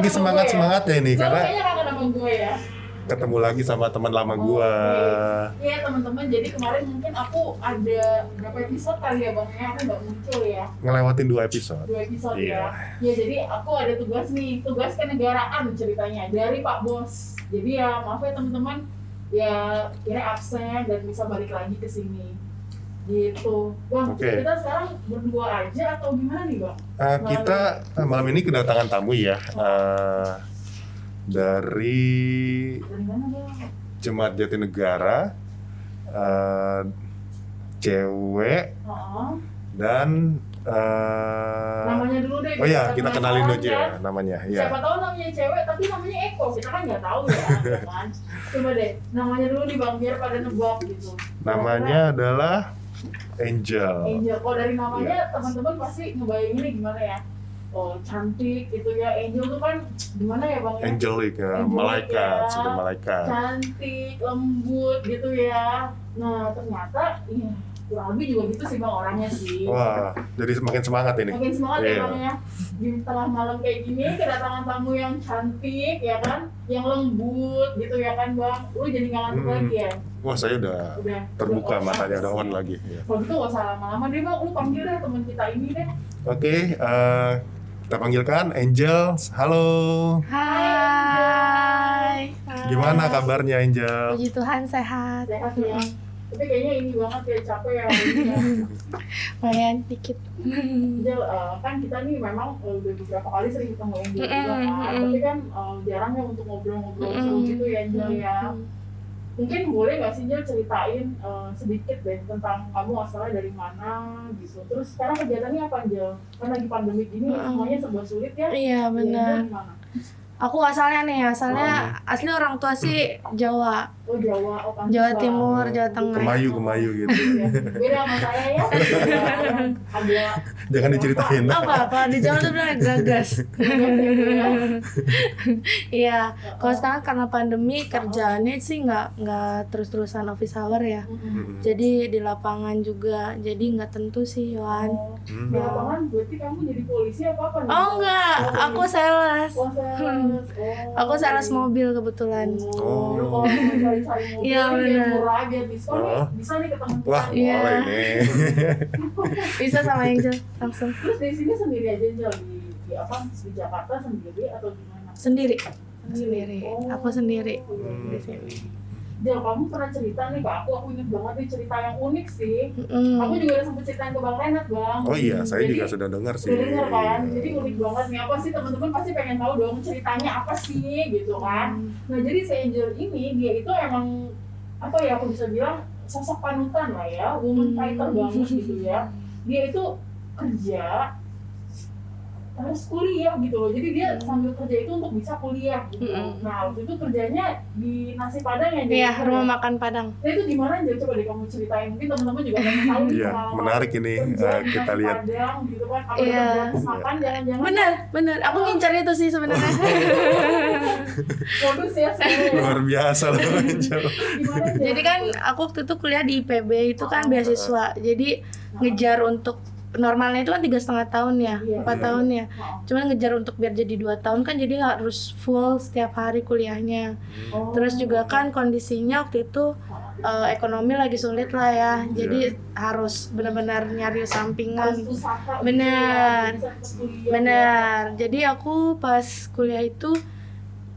lagi semangat-semangatnya ini Lo karena kayaknya kangen sama gue ya. ketemu lagi sama teman lama gua. Iya teman-teman, jadi kemarin mungkin aku ada berapa episode kali ya bang ya, aku nggak muncul ya. Ngelewatin 2 episode. 2 episode Iya. ya. Ya jadi aku ada tugas nih, tugas kenegaraan ceritanya dari Pak Bos. Jadi ya maaf ya teman-teman, ya kira absen dan bisa balik lagi ke sini. Gitu. Bang, Oke. kita sekarang berdua aja atau gimana nih bang? Kita malam ini kedatangan tamu ya. Dari Dari mana bang? Jemaat Jatinegara, cewek Oh, dan namanya dulu deh. oh ya, biar kita penasaran kenalin aja kan? namanya. Ya. Siapa tahu namanya cewek tapi namanya Eko, kita kan nggak tahu ya, ya kan? Coba deh, namanya dulu nih bang, biar pada nebak gitu. Namanya adalah Angel. Angel, kalau dari namanya Iya. teman-teman pasti ngebayanginnya gimana ya? Oh cantik gitu ya, Angel tuh kan gimana ya bang ya? Angelic ya, Angelic malaikat, ya. sudah malaikat. Cantik, lembut gitu ya. Nah ternyata, iya kurang lebih juga gitu sih bang orangnya sih. Wah, jadi semakin semangat ini. Makin semangat Iya. ya bang ya. Di tengah malam kayak gini kedatangan tamu yang cantik ya kan, yang lembut gitu ya kan bang. Lu jadi nggak ngantuk lagi ya? Wah, saya udah Udah terbuka udah matanya, udah on lagi. Ya. Kalau gitu gak usah lama-lama deh bang, lu panggil deh teman kita ini deh. Oke, kita panggilkan Angel. Halo. Hai. Gimana kabarnya Angel? Puji Tuhan sehat. Sehat ya. Tapi kayaknya ini banget ya, capek ya hari ini ya. Lumayan dikit. Angel, kan kita nih memang udah beberapa kali sering ketemu Angel juga kan. Tapi kan jarang ya untuk ngobrol-ngobrol seru gitu ya Angel ya. Mungkin boleh nggak sih Angel ceritain sedikit deh tentang kamu asalnya dari mana gitu. Terus sekarang kegiatannya apa Angel? Kan lagi pandemi gini semuanya serba sulit ya. Iya benar. Angel gimana? Aku asalnya asli orang tua sih Jawa. Oh Jawa, oh pantesan. Jawa Timur, Jawa Tengah. Kemayu gitu. Ya. Beda sama saya ya. Ada Jangan diceritain. Apa? Kalau di Jawa tuh bilang gagas. Iya. Kalau sekarang karena pandemi kerjaannya sih nggak terus-terusan office hour ya. Jadi di lapangan juga. Jadi nggak tentu sih Yohan. Di lapangan berarti kamu jadi polisi apa nih? Oh enggak, aku sales. Oh, sales. Aku sales mobil kebetulan. Oh. Kalau mau cari-cari mobil Iya, yang benar. murah aja diskon nih, Oh. bisa nih ketemu kita. Wah, nih. Iya. boleh nih. Bisa sama Angel langsung. Terus di sini sendiri aja Jel di apa di Jakarta sendiri atau gimana? Sendiri. Oh. Aku sendiri Iya. di sini. Jel, kamu pernah cerita nih ke aku inget banget nih cerita yang unik sih. Aku juga udah sempet ceritain ke Bang Renat bang. Oh iya, saya Jadi, juga sudah dengar sih. udah denger kan, jadi unik banget nih apa sih teman-teman pasti pengen tahu dong ceritanya apa sih gitu kan. Nah jadi si Angel ini dia itu emang apa ya aku bisa bilang sosok panutan lah ya, woman fighter banget gitu ya. Dia itu kerja harus kuliah gitu loh, jadi dia sambil kerja itu untuk bisa kuliah gitu. Nah waktu itu kerjanya di nasi padang ya. Iya, Jel? rumah makan Padang. Nah itu gimana Jel? Coba deh kamu ceritain, mungkin teman-teman juga pengen tahu nih Iya, pengalaman menarik ini kerja di kita nasi lihat. Padang gitu kan, apa Iya. gratis makan jangan-jangan Bener. Aku ngincar itu sih sebenarnya. modus ya sebenarnya. Luar biasa loh Angel. Gimana Jel? Jadi kan aku waktu itu kuliah di IPB itu kan beasiswa. Jadi ngejar untuk normalnya itu kan 3,5 tahun ya, Iya. 4 tahun ya. Oh. Cuman ngejar untuk biar jadi 2 tahun kan jadi harus full setiap hari kuliahnya. Oh. Terus juga kan kondisinya waktu itu ekonomi lagi sulit lah ya. Jadi harus benar-benar nyari Harus sampingan. usaha Bener. gitu ya, bisa kuliah. Benar. Jadi aku pas kuliah itu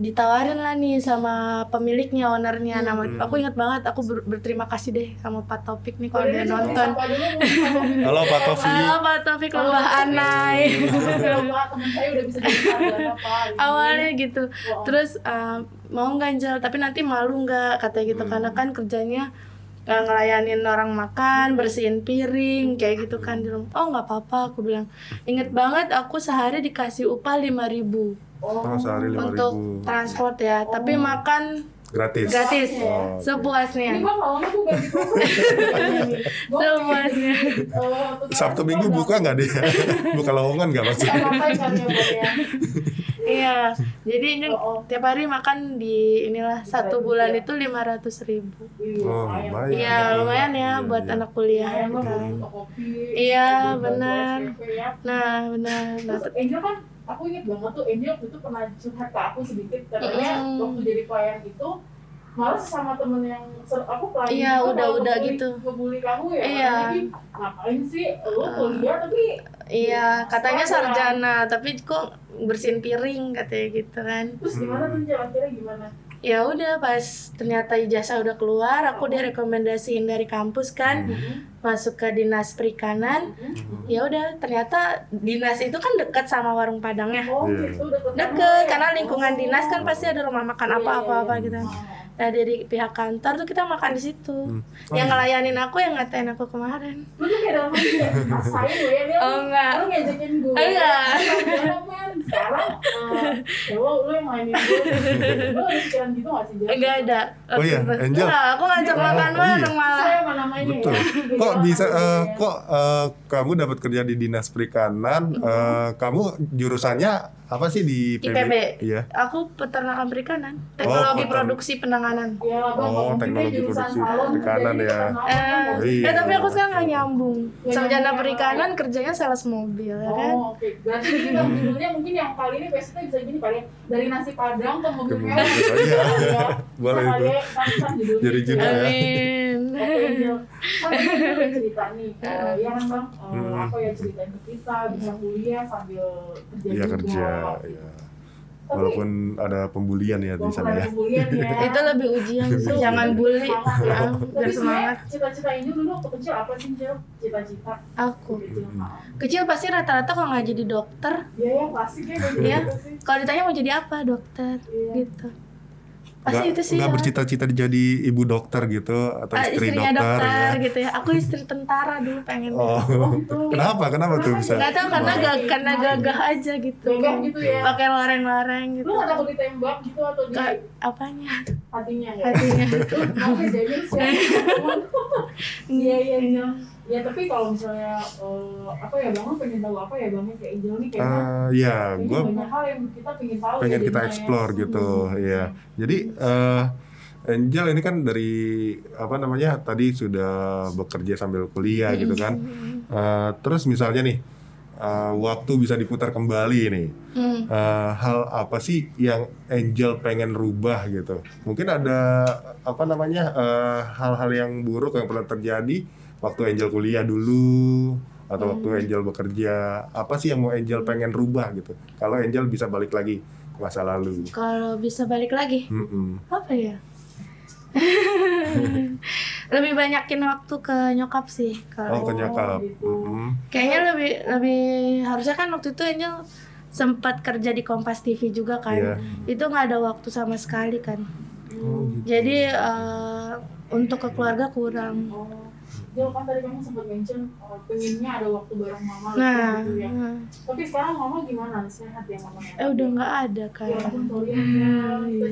ditawarin lah nih sama pemiliknya, ownernya. Nama aku ingat banget. Aku berterima kasih deh sama Pak Taufik nih kalau Boleh dia deh, nonton. sapa dulu, mungkin. Halo Pak Tofi. Halo Pak Taufik Lembah Anai. Pak, teman saya udah bisa jadi sarjana Pak. Ini. Awalnya gitu. Wow. Terus mau nggak Angel? Tapi nanti malu nggak katanya gitu karena kan kerjanya ngelayanin orang makan, bersihin piring kayak gitu kan di rumah. Oh nggak apa-apa, aku bilang. Inget banget aku sehari dikasih upah 5.000 Oh, sehari 5.000. untuk transport ya. Tapi makan Gratis. gratis, Oh, Ini sepuasnya. bang lama tuh ganti program. Sepuasnya. Sabtu Minggu buka nggak dia? Buka lowongan nggak maksudnya? Iya, jadi ini Oh. tiap hari makan di inilah 1 bulan itu 500.000. Oh, lumayan. Iya lumayan ya buat Iya. anak kuliah kan. Iya, benar. Nah benar. Nah, Terus Angel kan aku inget banget tuh Angel waktu itu pernah curhat ke aku sedikit, katanya waktu jadi pelayan itu malah sesama temen yang aku pelayan Iya, itu udah malah gitu. ngebully kamu ya, Iya. katanya, ngapain sih lu kuliah tapi Iya, katanya sekolah." sarjana, tapi kok bersihin piring katanya gitu kan. Terus gimana tuh Angel, akhirnya gimana? Ya udah pas ternyata ijazah udah keluar, aku direkomendasiin dari kampus kan, masuk ke dinas perikanan. Ya udah ternyata dinas itu kan dekat sama warung Padangnya. Oh Iya. gitu, deket Deket, karena lingkungan dinas kan pasti ada rumah makan Iya, apa-apa iya, gitu. iya. Nah dari pihak kantor tuh kita makan di situ. Yang ngelayanin aku, yang ngatain aku kemarin. Lu tuh kayak dalam hati kayak rasain lu ya, dia Oh, enggak. lu ngajakin gue. Enggak. Gimana men, sekarang ya lu yang mainin gue. Lu ada pikiran gitu gak sih, Jel? Enggak ada. Oh iya, Angel. Enggak, aku ngajak makan Oh, bareng iya. malah. Saya apa namanya Betul. ya? Kok bisa Iya. kok kamu dapat kerja di dinas perikanan? Kamu jurusannya apa sih di IPB. Iya. Aku peternakan perikanan, teknologi petern- produksi penanganan. Iya lah, Bang. Oh, Mungkin dia teknologi jurusan produksi salon, perikanan jadi ya. peternakan, kan, Iya. Tapi aku sekarang nggak nyambung. Nggak Sarjana nyambung perikanan ya. kerjanya sales mobil, ya kan? Oh, oke. Berarti kita judulnya mungkin yang kali ini basicnya bisa gini kali ya. Dari nasi padang ke mobil Ke mewah. mobil, iya. Ya. Boleh Bisa itu. kali ya, kan judulnya Jadi itu ya. judul. Amin. Oke, Angel. Kan tadi kita udah cerita nih, ya kan Bang, Hmm. apa ya ceritain ke kita, bisa kuliah sambil kerja Iya juga. kerja, ya. Tapi, Walaupun ada pembulian ya di walaupun sana ada ya. pembulian ya. Itu lebih ujian sih, jangan bully. Semangat ya. Ya, Tapi biar semangat. sebenarnya cita-cita Angel dulu waktu kecil apa sih, Angel? Cita-cita Aku kecil. kecil pasti rata-rata kalau nggak jadi dokter, Iya ya, klasik ya kayak Iya. gitu sih. kalau ditanya mau jadi apa dokter, Iya. gitu. Pasti itu sih. Nggak ya. bercita-cita jadi ibu dokter gitu atau istri Istrinya dokter, dokter ya. gitu ya. Aku istri tentara dulu pengen. Oh. gitu. Kenapa tuh bisa? Nggak tahu karena gagah aja gitu. Gagah gitu ya. Pakai loreng-loreng gitu. Lu gak takut ditembak gitu atau di Apanya? hatinya ya? Hatinya. Kenapa jadi sih? Iya iya iya. Ya tapi kalau misalnya apa ya Bang, lu pengen tahu apa ya Bang, kayak Angel nih kayaknya Ya, kayaknya gue banyak hal yang kita pengen tahu pengen ya kita jadinya explore ya. gitu, ya. Jadi Angel ini kan dari apa namanya tadi sudah bekerja sambil kuliah gitu kan. Terus misalnya nih waktu bisa diputar kembali nih, hal apa sih yang Angel pengen rubah gitu? Mungkin ada apa namanya hal-hal yang buruk yang pernah terjadi waktu Angel kuliah dulu atau waktu Angel bekerja. Apa sih yang mau Angel pengen rubah gitu? Kalau Angel bisa balik lagi ke masa lalu. Kalau bisa balik lagi, apa ya? Lebih banyakin waktu ke nyokap sih. Oh, ke nyokap. gitu. Kayaknya lebih harusnya kan waktu itu Angel sempat kerja di Kompas TV juga kan. Iya. Itu nggak ada waktu sama sekali kan. Oh, gitu. Jadi untuk ke keluarga kurang. Oh. Jel, kan tadi kamu sempat mention pengennya ada waktu bareng mama Nah, gitu ya. Tapi sekarang mama gimana? Sehat ya mamanya? udah nggak ada kan. Ya ampun, sorry ya. Kita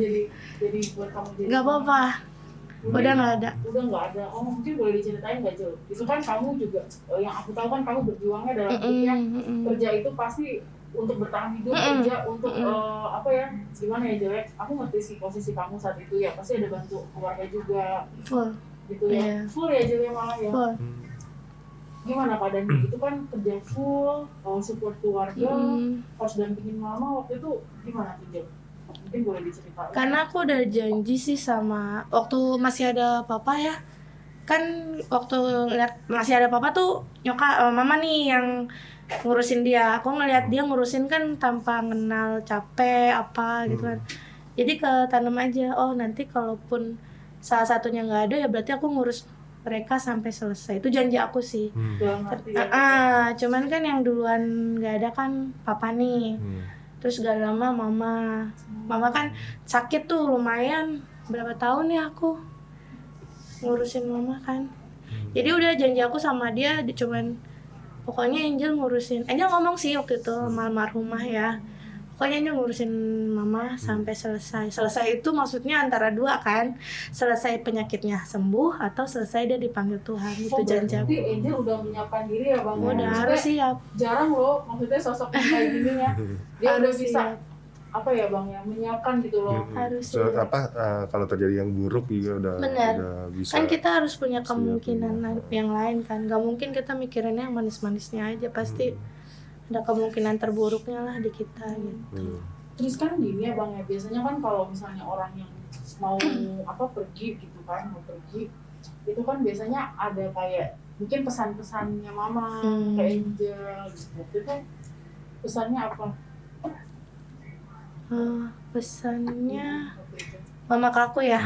jadi buat kamu jadi Nggak apa-apa. Udah nggak ada. Udah nggak ada. Oh mungkin boleh diceritain nggak Jel? Itu kan kamu juga yang aku tahu kan kamu berjuangnya dalam hidupnya kerja itu pasti untuk bertahan hidup, kerja untuk apa ya, gimana ya Jel? Aku ngerti sih posisi kamu saat itu ya, pasti ada bantu keluarga juga Full. gitu ya. Iya. Full ya Jel ya malah ya. Full. Gimana keadaannya itu kan kerja full, support keluarga, harus dampingin mama waktu itu gimana tuh Jel? Mungkin boleh diceritain. Karena aku udah janji sih sama waktu masih ada papa ya. Kan waktu lihat masih ada papa tuh mama nih yang ngurusin dia. Aku ngelihat dia ngurusin kan tanpa kenal capek apa gitu kan. Jadi ketanam aja, oh nanti kalaupun salah satunya nggak ada ya berarti aku ngurus mereka sampai selesai. Itu janji aku sih. Dalam arti ya. Cuman kan yang duluan nggak ada kan papa nih. Terus gak lama mama kan sakit tuh lumayan berapa tahun ya aku ngurusin mama kan. Jadi udah janji aku sama dia cuman pokoknya Angel ngomong sih waktu itu sama almarhumah ya, pokoknya Angel ngurusin mama sampai selesai itu maksudnya antara dua kan, selesai penyakitnya sembuh atau selesai dia dipanggil Tuhan. Itu janji aku. Berarti Angel udah menyiapkan diri ya Bang. Udah Maksudnya harus siap. jarang loh, maksudnya sosok yang kayak gini ya. Dia udah Harus bisa siap. apa ya Bang ya, menyiapkan gitu loh. Harus So, siap. kalau terjadi yang buruk juga udah bisa. Kan kita harus punya siap, kemungkinan ya. yang lain kan, gak mungkin kita mikirinnya yang manis-manisnya aja, pasti ada kemungkinan terburuknya lah di kita gitu. Terus kan gini ya Bang ya, biasanya kan kalau misalnya orang yang mau pergi gitu kan, mau pergi itu kan biasanya ada kayak mungkin pesan-pesannya mama ke Angel gitu. Itu pesannya apa? Pesannya mama ke aku ya,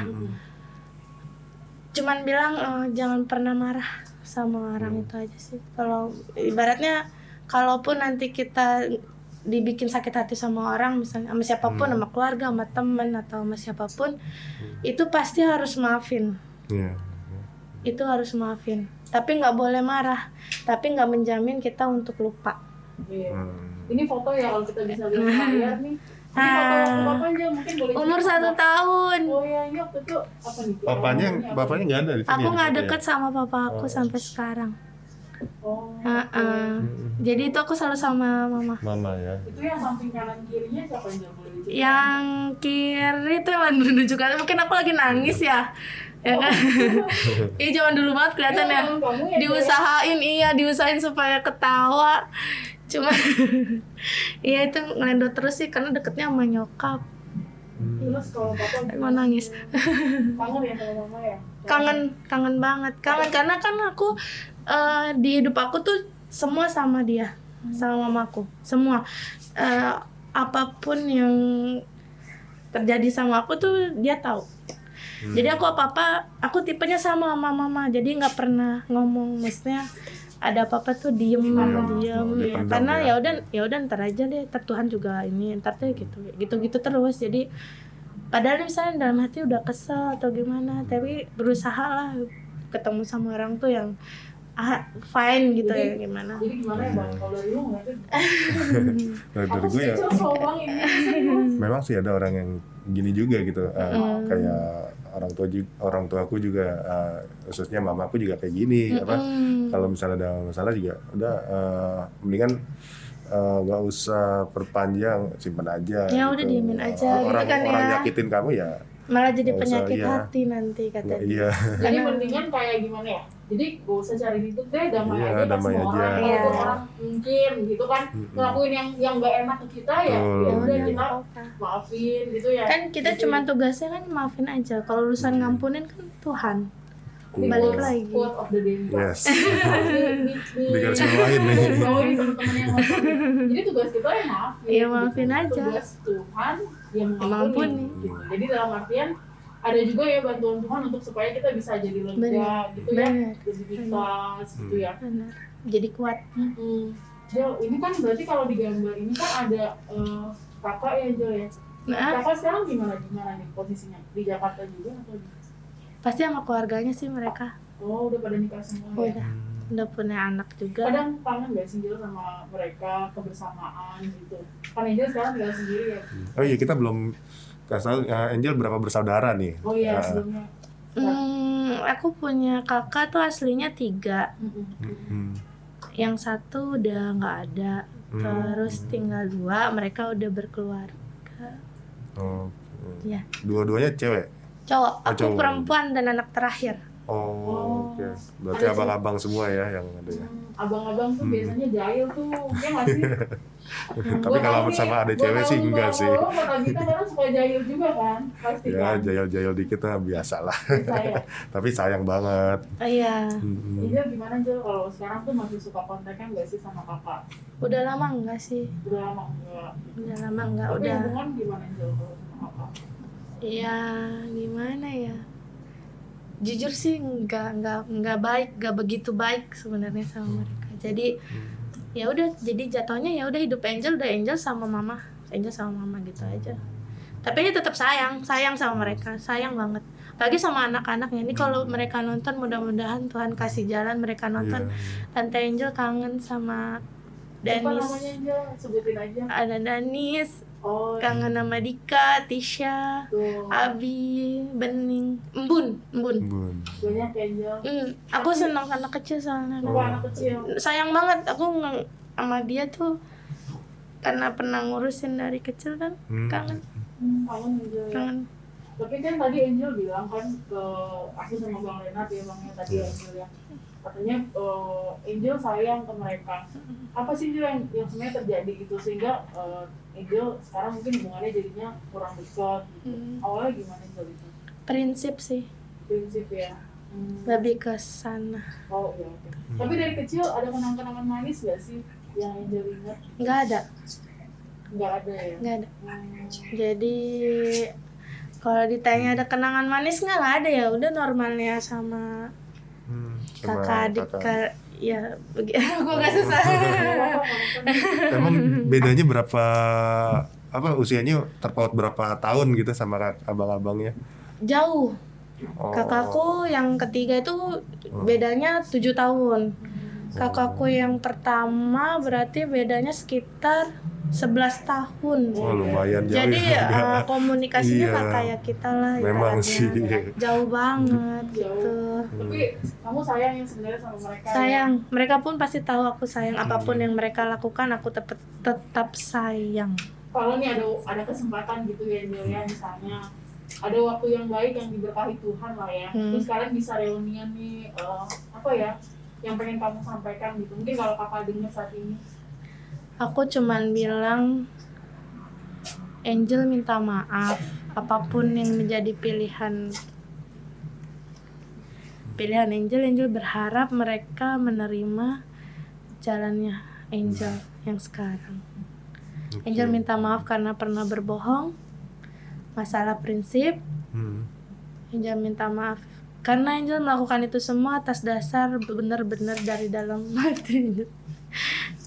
cuman bilang jangan pernah marah sama orang itu aja sih. Kalau ibaratnya kalaupun nanti kita dibikin sakit hati sama orang, misalnya sama siapapun, sama keluarga, sama teman atau sama siapapun, itu pasti harus maafin. Itu harus maafin. Tapi nggak boleh marah. Tapi nggak menjamin kita untuk lupa. Ini foto ya kalau kita bisa lihat layar nih. Ini foto waktu Bapak aja mungkin boleh. Umur 1 tahun. Oh ya, ini waktu itu apa nih? Bapaknya nggak ada di sini. Aku nggak ya? deket sama papa aku sampai sekarang. Oh. Jadi itu aku selalu sama mama. Mama ya. Itu yang samping kanan kirinya siapa yang boleh diceritain? Yang kiri itu yang menunjukkan mungkin aku lagi nangis ya. Ya kan? Iya zaman dulu banget kelihatan ya. Diusahain supaya ketawa. Cuma iya itu ngelendot terus sih karena deketnya sama nyokap. Terus kalau Papa Mau nangis. kangen ya sama mama ya? Kangen banget. Kangen karena kan aku di hidup aku tuh semua sama dia, sama mamaku. Semua apapun yang terjadi sama aku tuh dia tahu. Jadi aku apa-apa, aku tipenya sama mama. Jadi nggak pernah ngomong, maksudnya ada apa-apa tuh diem. Karena ya udah ntar aja deh, ntar Tuhan juga ini, ntar deh gitu terus. Jadi padahal misalnya dalam hati udah kesel atau gimana, tapi berusaha lah ketemu sama orang tuh yang fine gitu. Jadi, ya gimana. Jadi gimana ya Bang, kalau dari lu ngeliatnya Dari gue ya memang sih ada orang yang gini juga gitu, kayak orang tua aku juga, khususnya mamaku juga kayak gini. Kalau misalnya ada masalah juga udah mendingan nggak usah perpanjang, simpan aja. Ya gitu. udah diemin aja Orang gitu kan orang ya. nyakitin kamu ya Malah jadi nggak usah, penyakit iya. hati nanti katanya. Iya. Jadi mendingan kayak gimana ya? Jadi gak usah cari ribut deh, damai Iya, aja damai sama aja. orang. Iya. Walaupun orang mungkin gitu kan ngelakuin yang gak enak ke kita ya. Betul. Ya udah Iya. kita maafin gitu ya. Kan kita Gitu. cuma tugasnya kan maafin aja. Kalau urusan ngampunin kan Tuhan. Ini Balik quotes- lagi. Quote of the day. Yes. Di Di garis bawahin nih. garis bawahin teman-teman yang nonton. Jadi tugas kita ya maafin. Iya, maafin aja. Tugas Tuhan yang Mengampuni. mengampuni. Gitu. Jadi dalam artian ada juga ya bantuan Tuhan untuk supaya kita bisa jadi lega Benar. gitu ya, Benar. jadi ikhlas gitu ya. Benar. Jadi kuat. Jel, ini kan berarti kalau di gambar ini kan ada kakak ya Jel ya. Nah, Kakak sekarang gimana nih posisinya? Di Jakarta juga atau di? pasti sama keluarganya sih mereka. Oh udah pada nikah semua ya? Udah punya anak juga. Kadang kangen gak sih Jel sama mereka, kebersamaan gitu? Kan Angel sekarang tinggal sendiri ya? Oh iya, kita belum kasih tahu Angel berapa bersaudara nih. Oh iya sebelumnya. Aku punya kakak tuh aslinya 3. Hmm. Yang satu udah nggak ada. Terus tinggal 2, mereka udah berkeluarga. Oh. Iya. Dua-duanya cewek. Cowok, aku cowok. perempuan dan anak terakhir. Oh, oke. Berarti Ada abang-abang semua ya yang ada ya. Abang-abang tuh biasanya jahil tuh, ya nggak sih? Tapi kalau sama ada cewek sih enggak sih. Kalau kita kadang suka jahil juga kan, pasti Ya, kan. jahil-jahil dikit lah biasa lah. Saya. Tapi sayang banget. Iya. Iya gimana Jel, kalau sekarang tuh masih suka kontaknya nggak sih sama kakak? Udah lama enggak sih? Udah lama enggak? Udah lama enggak, Tapi udah. hubungan gimana Jel kalau sama kakak? Iya, gimana ya? Jujur sih enggak baik, enggak begitu baik sebenarnya sama mereka. Jadi ya udah, jadi jatuhnya ya udah hidup Angel udah Angel sama mama gitu aja. Tapi dia tetap sayang sama mereka, sayang banget. Apalagi sama anak-anaknya. Ini kalau mereka nonton, mudah-mudahan Tuhan kasih jalan mereka nonton. Tante Angel kangen sama Apa Danis. namanya Jel? Sebutin aja. Ada Danis, Oh, kangen sama Dika, Tisha, tuh. Abi, Bening, Embun. Bun. Banyak ya Jel. Aku senang anak kecil soalnya. Anak kecil. Sayang banget aku sama dia tuh karena pernah ngurusin dari kecil kan. Kangen. Kangen Jel ya. Kangen. Tapi kan tadi Angel bilang kan ke aku sama Bang Renat ya Bang ya tadi Angel ya. Katanya Angel sayang ke mereka. Apa sih Angel yang sebenarnya terjadi gitu sehingga Angel sekarang mungkin hubungannya jadinya kurang dekat gitu. Awalnya gimana Angel itu? Prinsip sih, Prinsip ya. lebih ke sana. Oh iya oke. Tapi dari kecil ada kenang-kenangan manis gak sih yang Angel ingat? Nggak ada, Nggak ada ya. nggak ada. Jadi kalau ditanya ada kenangan manis nggak ada ya. Udah normalnya sama sama kakak adik kakak. ya gue gak susah. Emang bedanya berapa apa usianya terpaut berapa tahun gitu sama abang-abangnya? Jauh. Oh. Kakakku yang ketiga itu bedanya 7 tahun. Kakakku yang pertama berarti bedanya sekitar 11 tahun. Oh, lumayan jauh. Jadi ya. komunikasinya Iya. nggak kayak kita lah. Memang ibaratnya. sih. Jauh banget gitu. Jauh. Tapi kamu sayang yang sebenarnya sama mereka. Sayang, mereka pun pasti tahu aku sayang. Apapun yang mereka lakukan aku tetap sayang. Kalau nih ada kesempatan gitu ya Angel ya misalnya ada waktu yang baik yang diberkahi Tuhan lah ya. Terus kalian bisa reunian nih apa ya yang pengen kamu sampaikan gitu. Mungkin kalau kakak dengar saat ini. Aku cuman bilang Angel minta maaf apapun yang menjadi pilihan Angel berharap mereka menerima jalannya Angel yang sekarang. Angel minta maaf karena pernah berbohong, masalah prinsip. Angel minta maaf karena Angel melakukan itu semua atas dasar benar-benar dari dalam hati.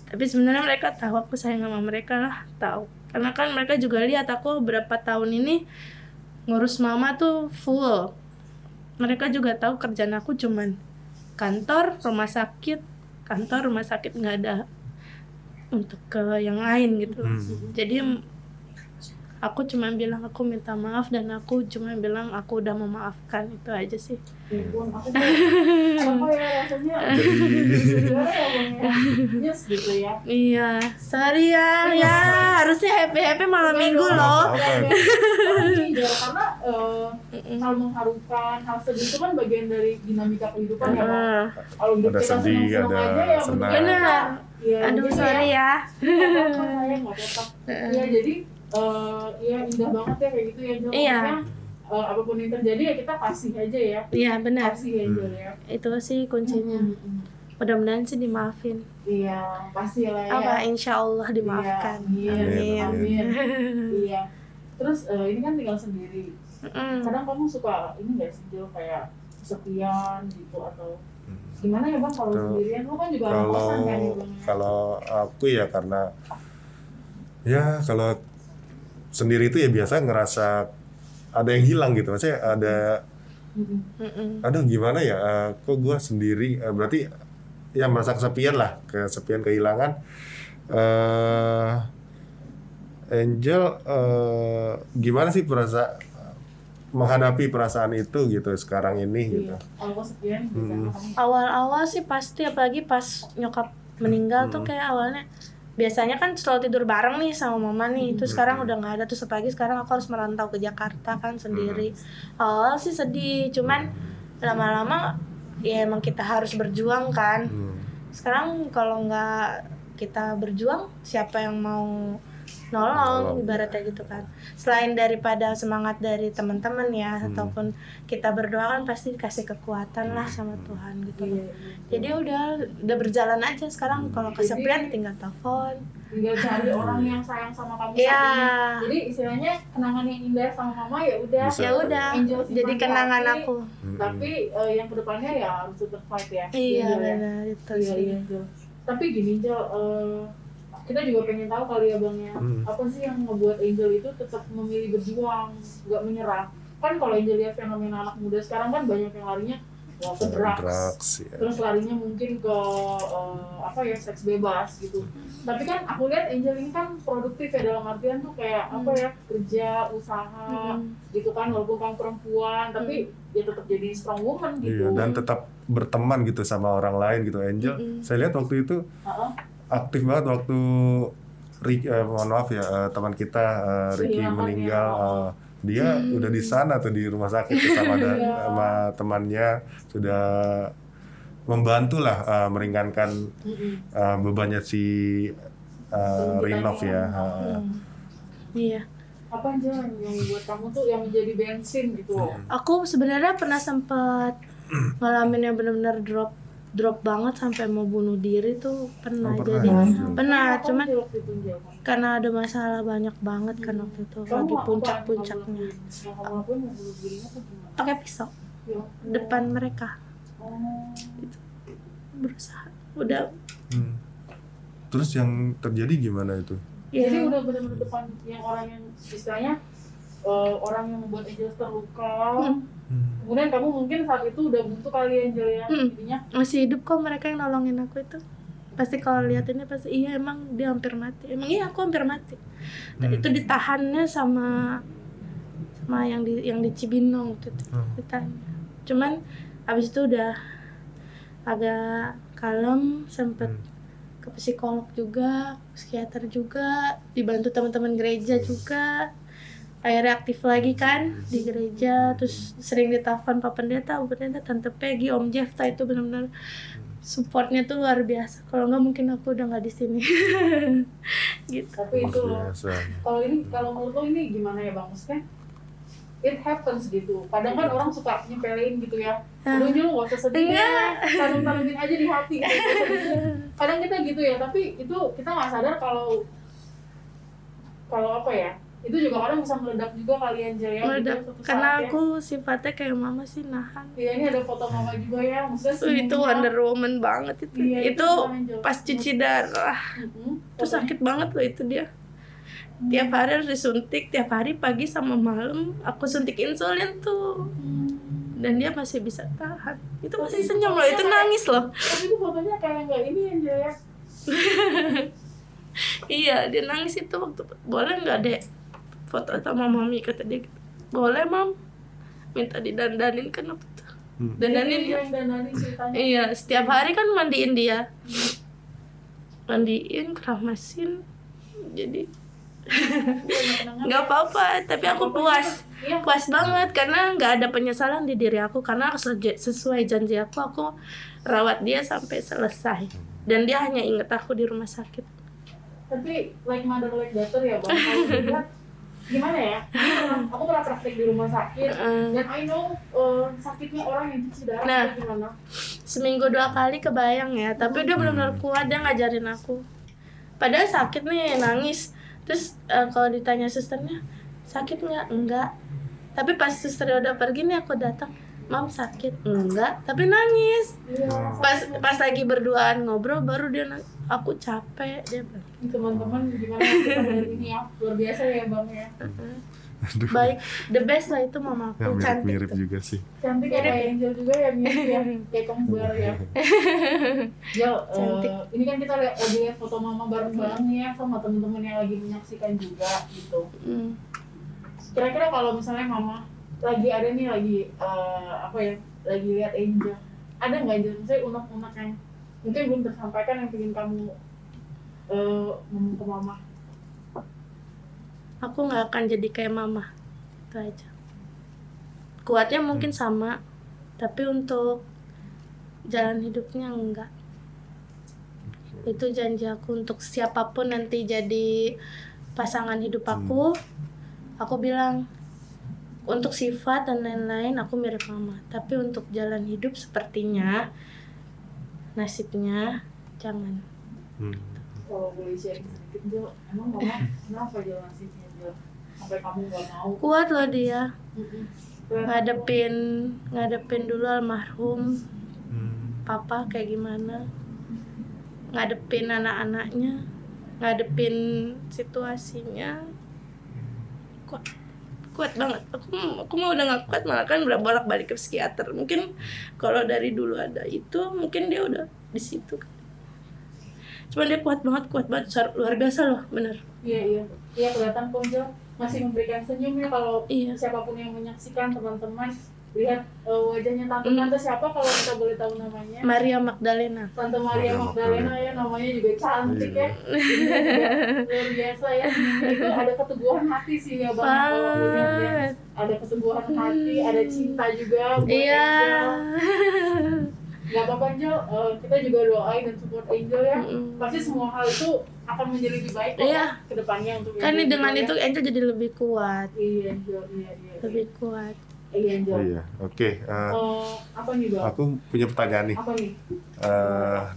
Tapi sebenarnya mereka tahu aku sayang sama mereka lah, tahu. Karena kan mereka juga lihat aku berapa tahun ini ngurus mama tuh full. Mereka juga tahu kerjaan aku cuman kantor, rumah sakit, nggak ada untuk ke yang lain gitu. Jadi aku cuma bilang aku minta maaf dan aku cuma bilang aku udah memaafkan, itu aja sih. Pun aku apa ya rasanya gimana ya Bang ya yes gitu ya. Iya, sorry ya, harusnya happy malam minggu loh. Karena hal mengharukan, hal sedih itu kan bagian dari dinamika kehidupan ya Bang. Kalau hidup Ada kita sedih, senang-senang ada aja ya senang. Benar. Ya, Aduh, gitu sorry ya. Nggak apa-apa, sayang, nggak apa-apa. Ya jadi ya indah banget ya kayak gitu ya Jel. Iya. Maksudnya, apapun yang terjadi ya kita kasih aja ya. Iya, benar. Kasih ya Jel ya. Itu sih kuncinya. Mudah-mudahan sih dimaafin. Iya, pasti lah ya. Apa insya Allah dimaafkan. Iya, Amin. amin. Iya. Terus ini kan tinggal sendiri. Kadang kamu suka ini nggak sih Jel kayak kesepian gitu atau gimana ya Bang kalau sendirian? Lu kan juga anak kosan kan ya Bang? Kalau aku ya karena ya kalau sendiri itu ya biasa ngerasa ada yang hilang gitu. Maksudnya ada gimana ya? Kok gue sendiri? Berarti ya merasa kesepian lah, kehilangan. Angel gimana sih menghadapi perasaan itu gitu sekarang ini gitu? Kalau kesepian biasanya kamu Awal-awal sih pasti, apalagi pas nyokap meninggal tuh kayak awalnya biasanya kan selalu tidur bareng nih sama mama nih, terus sekarang udah nggak ada, terus apalagi sekarang aku harus merantau ke Jakarta kan sendiri. Awal sih sedih, cuman lama-lama ya emang kita harus berjuang kan. Sekarang kalau nggak kita berjuang, siapa yang mau nolong ibaratnya gitu kan. Selain daripada semangat dari teman-teman ya, ataupun kita berdoa kan pasti dikasih kekuatan lah sama Tuhan gitu. Jadi udah berjalan aja sekarang. Kalau kesepian tinggal telepon, tinggal cari orang yang sayang sama kamu Iya. saat ini. Jadi istilahnya kenangan yang indah sama mama ya udah. Bisa. ya udah Angel simpan jadi di kenangan hati. aku. Tapi yang kedepannya ya harus tetap fight ya. Iya Angel ya. benar itu Iya sih. iya Angel. Tapi gini Angel, kita juga pengen tahu kali ya Bang ya, apa sih yang ngebuat Angel itu tetap memilih berjuang, nggak menyerah? Kan kalau Angel lihat fenomena anak muda sekarang kan banyak yang larinya ke drugs, ya. terus larinya mungkin ke apa ya seks bebas gitu. Tapi kan aku lihat Angel ini kan produktif ya dalam artian tuh kayak apa ya kerja, usaha gitu kan walaupun kamu perempuan tapi ya tetap jadi strong woman gitu. Iya, dan tetap berteman gitu sama orang lain gitu. Angel, saya lihat waktu itu aktif banget waktu Ricky, mohon maaf ya teman kita Ricky Kehilangan meninggal. ya. dia udah di sana tuh di rumah sakit tuh sama temannya sudah membantu lah meringankan bebannya si Rinov ya. Iya. Apa aja yang buat kamu tuh yang menjadi bensin gitu? Aku sebenarnya pernah sempat ngalamin yang benar-benar drop banget sampai mau bunuh diri tuh pernah. Jadi pernah, cuman Waktu itu dia, Bang? karena ada masalah banyak banget kan waktu itu, lagi puncak-puncaknya. Yang kamu lakuin mau bunuh dirinya tuh gimana? Pakai pisau Ya. depan mereka, Oh. berusaha. Udah Terus yang terjadi gimana itu? Jadi ya. udah benar-benar depan yang orang yang istilahnya orang yang membuat Angel terluka. Kemudian kamu mungkin saat itu udah buntu kali Angel ya, jadinya. Masih hidup kok mereka yang nolongin aku itu. Pasti kalau lihat ini pasti iya emang dia hampir mati. Emang iya aku hampir mati. Dan itu ditahannya sama yang di Cibinong waktu itu. Ditahan. Cuman abis itu udah agak kalem, sempet ke psikolog juga, psikiater juga, dibantu teman-teman gereja juga. Akhirnya aktif lagi kan di gereja, terus sering ditelepon Pak Pendeta, Bu Pendeta, Tante Peggy, Om Jefta, itu benar-benar supportnya tuh luar biasa. Kalau nggak mungkin aku udah nggak di sini. Gitu. Tapi itu loh. Biasa. Kalau menurut lo ini gimana ya Bang? Maksudnya it happens gitu. Kadang kan orang suka nyepelein gitu ya. Aduh Jul gak usah sedih ya, tanam-tanamin aja di hati gitu. Kadang kita gitu ya, tapi itu kita nggak sadar kalau apa ya, itu juga kadang bisa meledak juga kali Angel ya. Meledak. Gitu, suatu Karena saat ya. aku sifatnya kayak mama sih, nahan. Iya, ini ada foto mama juga ya, maksudnya Itu senyumnya. Wonder Woman banget itu. Iya, itu Itu Angel. pas cuci darah. Itu sakit banget loh itu dia. Tiap hari harus disuntik, tiap hari pagi sama malam aku suntik insulin tuh. Dan dia masih bisa tahan. Itu masih senyum loh, itu nangis loh. Tapi itu fotonya kayak nggak ini Angel ya. Iya, dia nangis itu waktu. Boleh nggak dek foto sama mami, kata dia gitu. Boleh mam, minta didandanin kan waktu itu. Dandanin Ini ya. yang dandanin ceritanya. Iya, setiap hari kan mandiin dia. Mandiin, keramasin. Jadi nggak apa-apa, tapi aku puas. Iya. Puas banget karena nggak ada penyesalan di diri aku, karena sesuai janji aku rawat dia sampai selesai. Dan dia hanya inget aku di rumah sakit. Tapi like mother like daughter ya Bang. Kalau dilihat gimana ya? Aku pernah praktek di rumah sakit dan I know sakitnya orang yang cuci darah Nah. itu gimana. Seminggu 2 kali kebayang ya, tapi dia benar-benar kuat, dia ngajarin aku. Padahal sakit nih, nangis. Terus kalau ditanya susternya, sakit nggak? Enggak. Tapi pas suster udah pergi nih aku datang, Mam sakit? Enggak, tapi nangis. Iya. Pas lagi berduaan ngobrol baru dia nangis. Aku capek, dia bilang. Teman-teman gimana kita melihat ini ya? Luar biasa ya Bang ya. Aduh. Baik, the best lah itu mamaku, Ya, cantik. mirip-mirip tuh. juga sih. Cantik kayak Angel juga ya, mirip ya, kayak kembar ya. Jel, Cantik. ini kan kita lagi lihat foto mama bareng-bareng nih ya sama teman-teman yang lagi menyaksikan juga gitu. Kira-kira kalau misalnya mama lagi ada nih lagi lihat Angel, ada nggak Angel misalnya unek-unek yang mungkin belum tersampaikan yang ingin kamu ngomong ke mama? Aku nggak akan jadi kayak mama, itu aja. Kuatnya mungkin sama, tapi untuk jalan hidupnya enggak. Itu janji aku untuk siapapun nanti jadi pasangan hidup aku bilang untuk sifat dan lain-lain aku mirip mama, tapi untuk jalan hidup sepertinya nasibnya jangan. Kalau boleh sharing sedikit Jel, emang mama kenapa Jel nasibnya Jel sampai kamu nggak mau? Kuat loh dia. Ngadepin ngadepin dulu almarhum papa kayak gimana, ngadepin anak-anaknya, ngadepin situasinya, kuat banget. Aku mah udah nggak kuat, malah kan bolak-balik ke psikiater. Mungkin kalau dari dulu ada itu mungkin dia udah di situ. Cuman dia kuat banget, luar biasa loh, bener. Iya kelihatan kok Jel masih memberikan senyumnya kalau Iya. siapapun yang menyaksikan, teman-teman lihat wajahnya tante siapa kalau kita boleh tahu namanya? Maria Magdalena. Tante Maria Magdalena ya, namanya juga cantik ya. Luar biasa ya. Itu ada keteguhan hati sih ya Bang kalau melihat dia. ada keteguhan hati, ada cinta juga buat Iya. Angel. Gak apa-apa Angel, kita juga doain dan support Angel ya. Pasti semua hal itu akan menjadi lebih baik kok Iya. ke depannya untuk Kan Angel dengan juga itu Angel jadi lebih kuat, ya. Iya Angel, iya. lebih kuat. Iya Angel. Oh iya, oke. Apa nih Bang? Aku punya pertanyaan nih. Apa nih?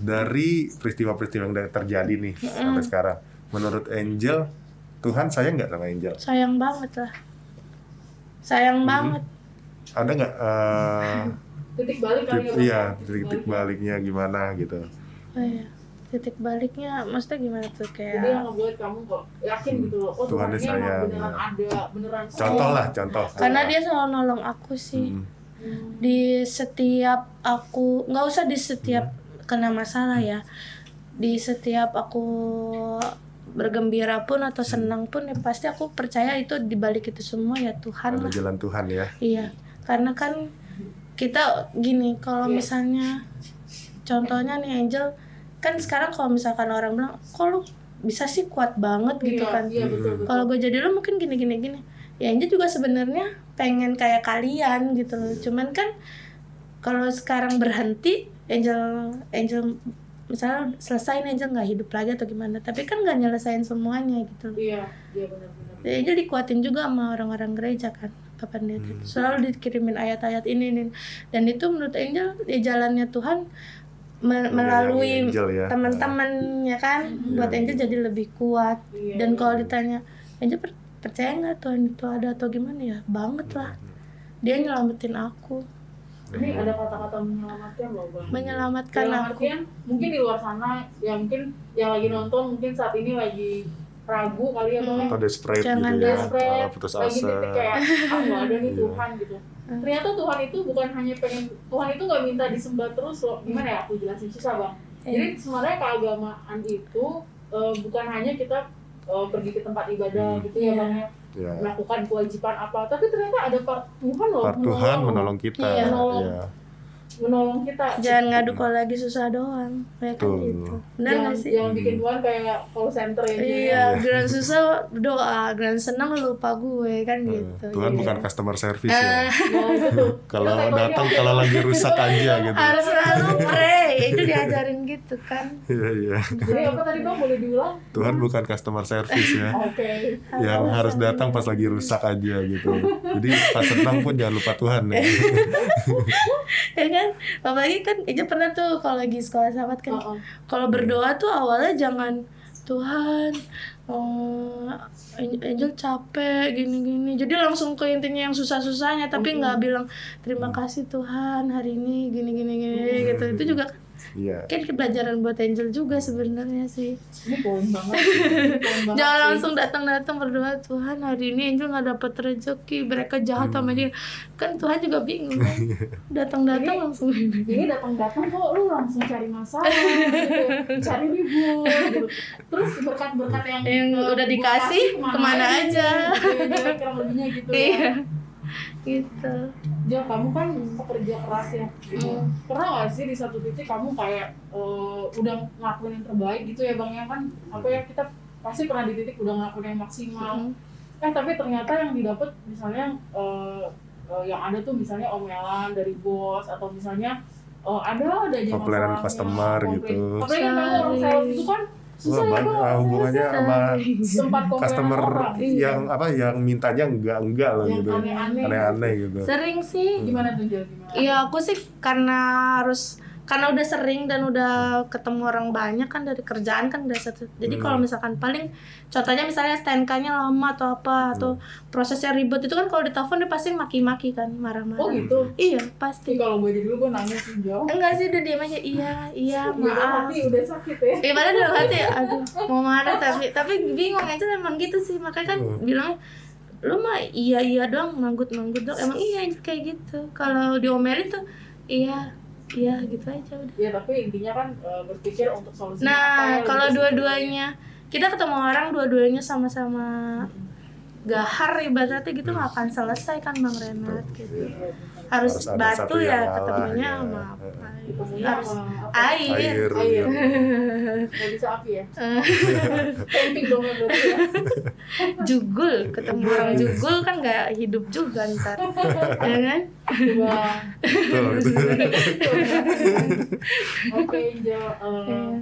Dari peristiwa-peristiwa yang udah terjadi nih sampai sekarang, menurut Angel, Tuhan sayang nggak sama Angel? Sayang banget lah. Sayang banget. Ada nggak Titik balik kali ya Bang? iya titik baliknya gimana gitu? Oh iya. Titik baliknya maksudnya gimana tuh Jadi kayak yang ngebuat kamu kok yakin gitu loh, oh Tuhan Tuhan ini sayang, emang beneran ya. ada, beneran Contoh lah, contoh. karena dia selalu nolong aku sih. Di setiap aku nggak usah di setiap kena masalah ya, di setiap aku bergembira pun atau senang pun ya pasti aku percaya itu dibalik itu semua ya Tuhan Ada lah. jalan Tuhan ya. Iya, karena kan kita gini kalau misalnya contohnya nih Angel kan sekarang kalau misalkan orang bilang kok lu bisa sih kuat banget gitu kan. Iya betul. Kalau gue jadi lu mungkin gini. Ya Angel juga sebenarnya pengen kayak kalian gitu loh. Cuman kan kalau sekarang berhenti Angel misalnya selesai Angel nggak hidup lagi atau gimana. Tapi kan nggak nyelesain semuanya gitu. Iya benar-benar. Ya, Angel dikuatin juga sama orang-orang gereja kan. Kapan dia tuh selalu dikirimin ayat-ayat ini. Dan itu menurut Angel ya jalannya Tuhan melalui Angel ya. teman-teman ya kan buat Angel jadi lebih kuat. Iya. Dan kalau ditanya Angel percaya nggak Tuhan itu ada atau gimana ya banget lah, dia nyelamatin aku, Ini ada kata-kata menyelamatkan loh Bang. menyelamatkan Dalam aku. artian mungkin di luar sana ya mungkin yang lagi nonton mungkin saat ini lagi ragu kali ya Bang. Atau desperate Jangan gitu ya. Desperate, Putus lagi asa. titik kayak nggak ada nih Iya. Tuhan gitu. Ternyata Tuhan itu bukan hanya pengen, Tuhan itu nggak minta disembah terus loh. Gimana ya aku jelasin susah Bang. Jadi sebenarnya keagamaan itu bukan hanya kita pergi ke tempat ibadah gitu ya Bang ya, Ya. melakukan kewajiban apa, tapi ternyata ada part Tuhan loh, Part Tuhan menolong kita. Iya. menolong kita. Jangan ngadu kalau lagi susah doang, ya kan Betul. gitu. Benar Jangan, nggak sih? jangan bikin Tuhan kayak call center ya. Iya, gran susah doa, gran senang lupa gue kan gitu. Tuhan Jadi, bukan customer service ya. Nah, itu tuh. Kalau Itu tagline-nya datang oke. kalau lagi rusak aja gitu. harus selalu pray, itu diajarin gitu kan. Iya. Jadi apa tadi Bang, boleh diulang? Tuhan bukan customer service ya. Oke. Yang harus datang pas lagi rusak aja gitu. Jadi pas senang pun jangan lupa Tuhan ya. Ya kan, apalagi kan Eja pernah tuh kalau lagi sekolah sahabat kan, Oh. kalau berdoa tuh awalnya jangan Tuhan, Angel capek gini-gini, jadi langsung ke intinya yang susah-susahnya, tapi nggak bilang terima kasih Tuhan hari ini gini-gini gitu. Itu juga Iya. kan pelajaran buat Angel juga sebenarnya sih. Ini poin banget. Poin banget Jangan sih. langsung datang berdoa Tuhan hari ini Angel nggak dapat rezeki, mereka jahat sama dia, kan Tuhan juga bingung kan. Datang langsung Ini datang-datang kok lu langsung cari masalah gitu, cari ribut gitu. Terus berkat-berkat yang udah dikasih kemana aja. Gitu, ya, kurang lebihnya gitu ya. Iya gitu. Jo, kamu kan pekerja keras ya gitu. Pernah gak sih di satu titik kamu kayak udah ngelakuin yang terbaik gitu ya Bang ya, kan apa ya, kita pasti pernah di titik udah ngelakuin yang maksimal. Tapi ternyata yang didapat misalnya yang ada tuh misalnya omelan dari bos, atau misalnya ada aja Pelayanan masalahnya, customer komplain. gitu. Apalagi kan kalau orang sales itu kan susah ya Bang, hubungannya sama sempat komplain customer orang yang mintanya enggak loh yang gitu. Aneh-aneh gitu. Sering sih. Gimana tuh Jel, gimana? Iya, aku sih karena udah sering dan udah ketemu orang banyak kan dari kerjaan kan udah satu. Jadi kalau misalkan paling contohnya misalnya STNK-nya lama atau apa atau prosesnya ribet itu kan kalau ditelepon dia pasti maki-maki kan, marah-marah. Oh gitu? Iya, Sih, pasti. kalau gue jadi dulu gue nanya sih Jo. Enggak sih, udah diam aja. Iya, maaf. Hati udah sakit ya. Iya, padahal dalam hati aduh mau marah tapi bingung aja emang gitu sih, makanya kan bilangnya lu mah iya doang, manggut doang, emang iya kayak gitu. Kalau diomelin tuh iya gitu aja udah. Ya tapi intinya kan berpikir untuk solusi apa Nah yang kalau lebih dua-duanya kita ketemu orang dua-duanya sama-sama gahar ibaratnya gitu nggak akan selesai kan Bang Renat gitu. Harus Harus ada batu satu ya yang ngalah, ketemunya ya. sama apa? Ketemunya Harus sama apa? air. Air. Air. Iya. Nggak bisa api ya? Camping dong ya berarti ya? Jugul, ketemu orang jugul kan nggak hidup juga ntar, ya kan? Coba. Betul. Oke, Angel.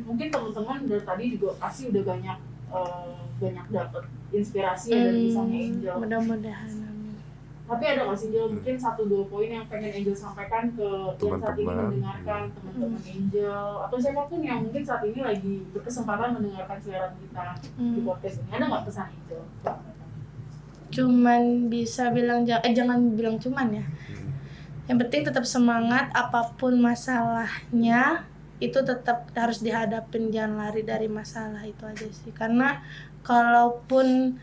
Mungkin teman-teman dari tadi juga pasti udah banyak dapet inspirasi ya dari kisahnya Angel. Mudah-mudahan. Amin. Tapi ada nggak sih Angel mungkin 1-2 poin yang pengen Angel sampaikan ke yang saat ini Teman-teman. mendengarkan teman-teman Angel atau siapapun yang mungkin saat ini lagi berkesempatan mendengarkan siaran kita di podcast ini, ada nggak pesan Angel? Cuman bisa bilang jangan bilang cuman ya. Yang penting tetap semangat, apapun masalahnya itu tetap harus dihadapin, jangan lari dari masalah itu aja sih. Karena kalaupun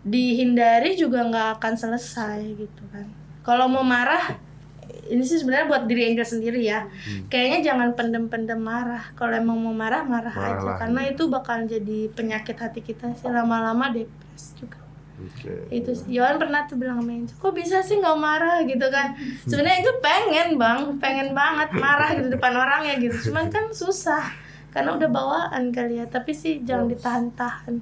dihindari juga nggak akan selesai gitu kan. Kalau mau marah, ini sih sebenarnya buat diri Angel sendiri ya. Kayaknya jangan pendem-pendem marah. Kalau emang mau marah aja. Marah. Karena itu bakal jadi penyakit hati kita sih, lama-lama depres juga. Oke. Itu sih. Yohan pernah tuh bilang sama Angel, kok bisa sih nggak marah gitu kan. Sebenarnya itu pengen banget marah gitu depan orang ya gitu, cuman kan susah karena udah bawaan kali ya. Tapi sih jangan ditahan-tahan,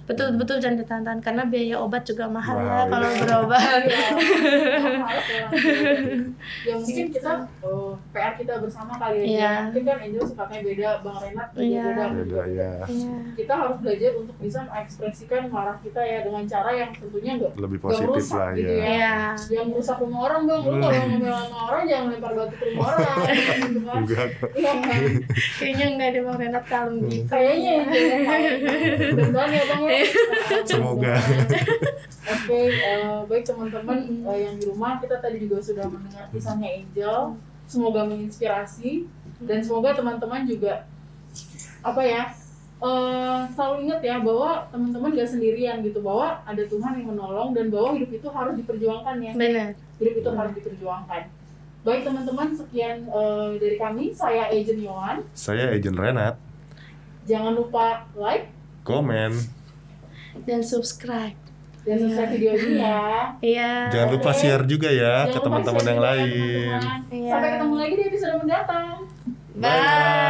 betul jangan ditahan-tahan karena biaya obat juga mahal ya Mahal, kalau iya. berobat. Ya mungkin kita PR kita bersama kali ya. Iya. Mungkin kan Angel sifatnya beda, Bang Renat juga Iya. beda. Beda ya. Iya. Kita harus belajar untuk bisa mengekspresikan marah kita ya dengan cara yang tentunya Lebih nggak positif merusak lah gitu ya. ya. Iya. Yang merusak rumah orang Bang, lu kalau ngomel sama orang jangan lempar batu ke rumah orang gitu kan. Enggak. Iya kan? Kayaknya enggak ada Bang Renat kalem gitu. Kayaknya ya, mudah-mudahan ya Bang ya. Semoga. Oke, baik teman-teman yang di rumah, kita tadi juga sudah mendengar kisahnya Angel. Semoga menginspirasi dan semoga teman-teman juga selalu ingat ya bahwa teman-teman gak sendirian gitu, bahwa ada Tuhan yang menolong dan bahwa hidup itu harus diperjuangkan ya. Benar. Hidup itu harus diperjuangkan. Baik teman-teman, sekian dari kami. Saya Agent Yohan. Saya Agent Renat. Jangan lupa like Komen. Dan subscribe. dan subscribe video ini ya. Iya. Jangan lupa Oke. share juga ya Jangan ke lupa teman-teman share yang juga ya, lain. teman-teman. Iya. Sampai ketemu lagi di episode mendatang. Bye.